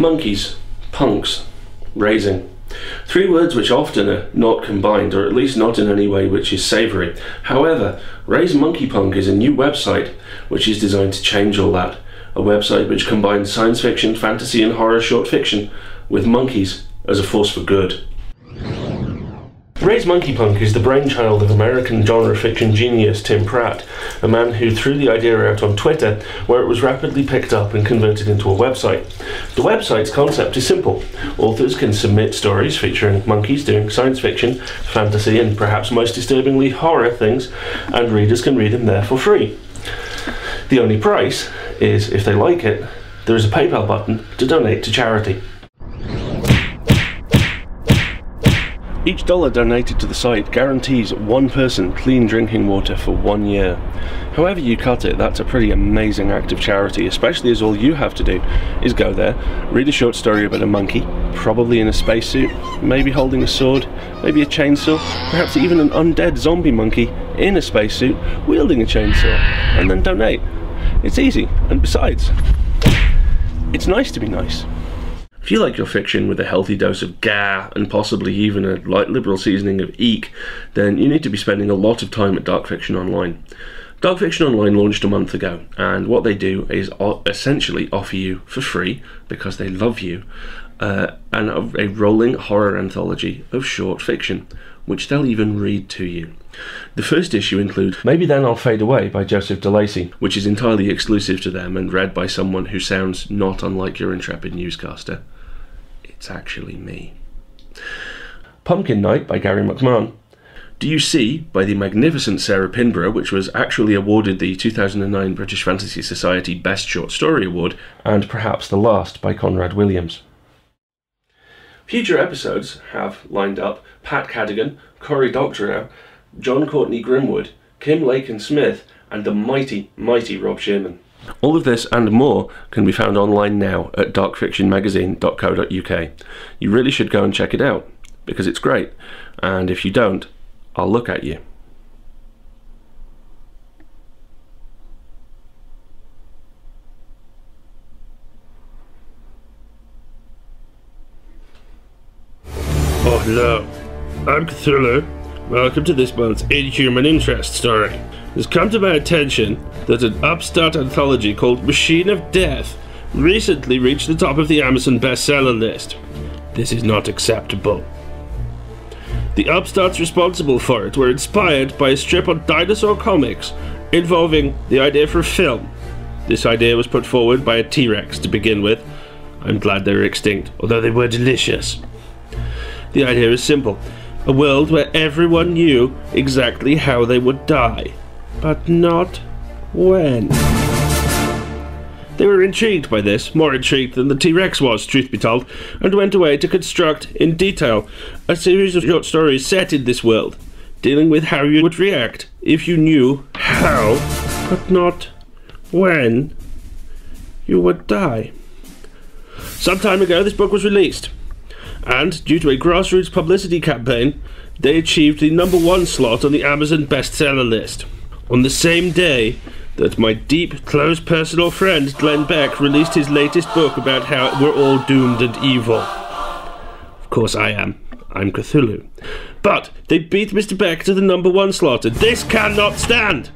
Monkeys, punks, raising. Three words which often are not combined, or at least not in any way which is savoury. However, Raise Monkey Punk is a new website which is designed to change all that. A website which combines science fiction, fantasy and horror short fiction with monkeys as a force for good. Raise Monkey Punk is the brainchild of American genre fiction genius Tim Pratt, a man who threw the idea out on Twitter, where it was rapidly picked up and converted into a website. The website's concept is simple. Authors can submit stories featuring monkeys doing science fiction, fantasy and perhaps most disturbingly horror things, and readers can read them there for free. The only price is, if they like it, there is a PayPal button to donate to charity. Each dollar donated to the site guarantees one person clean drinking water for 1 year. However you cut it, that's a pretty amazing act of charity, especially as all you have to do is go there, read a short story about a monkey, probably in a spacesuit, maybe holding a sword, maybe a chainsaw, perhaps even an undead zombie monkey in a spacesuit wielding a chainsaw, and then donate. It's easy, and besides, it's nice to be nice. If you like your fiction with a healthy dose of gah and possibly even a light liberal seasoning of eek, then you need to be spending a lot of time at Dark Fiction Online. Dark Fiction Online launched a month ago, and what they do is essentially offer you for free, because they love you, a rolling horror anthology of short fiction, which they'll even read to you. The first issue includes Maybe Then I'll Fade Away by Joseph DeLacy, which is entirely exclusive to them and read by someone who sounds not unlike your intrepid newscaster. It's actually me. Pumpkin Night by Gary McMahon. Do You See by the magnificent Sarah Pinborough, which was actually awarded the 2009 British Fantasy Society Best Short Story Award, and Perhaps the Last by Conrad Williams. Future episodes have lined up Pat Cadigan, Cory Doctorow, John Courtney Grimwood, Kim Lakin-Smith, and the mighty, mighty Rob Sherman. All of this and more can be found online now at darkfictionmagazine.co.uk. You really should go and check it out, because it's great, and if you don't, I'll look at you. Oh hello, I'm Cthulhu. Welcome to this month's Inhuman Interest story. It has come to my attention that an upstart anthology called Machine of Death recently reached the top of the Amazon bestseller list. This is not acceptable. The upstarts responsible for it were inspired by a strip on dinosaur comics involving the idea for a film. This idea was put forward by a T-Rex to begin with. I'm glad they were extinct, although they were delicious. The idea is simple. A world where everyone knew exactly how they would die, but not when. They were intrigued by this, more intrigued than the T-Rex was, truth be told, and went away to construct, in detail, a series of short stories set in this world, dealing with how you would react if you knew how, but not when, you would die. Some time ago, this book was released, and due to a grassroots publicity campaign, they achieved the #1 slot on the Amazon bestseller list. On the same day that my deep, close personal friend Glenn Beck released his latest book about how we're all doomed and evil. Of course I am. I'm Cthulhu. But they beat Mr. Beck to the #1 slot, and this cannot stand!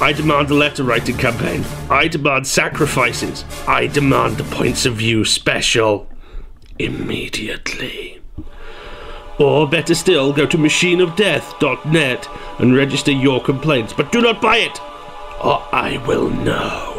I demand a letter writing campaign. I demand sacrifices. I demand a points of view special. Immediately. Or better still, go to machineofdeath.net and register your complaints, but do not buy it, or I will know.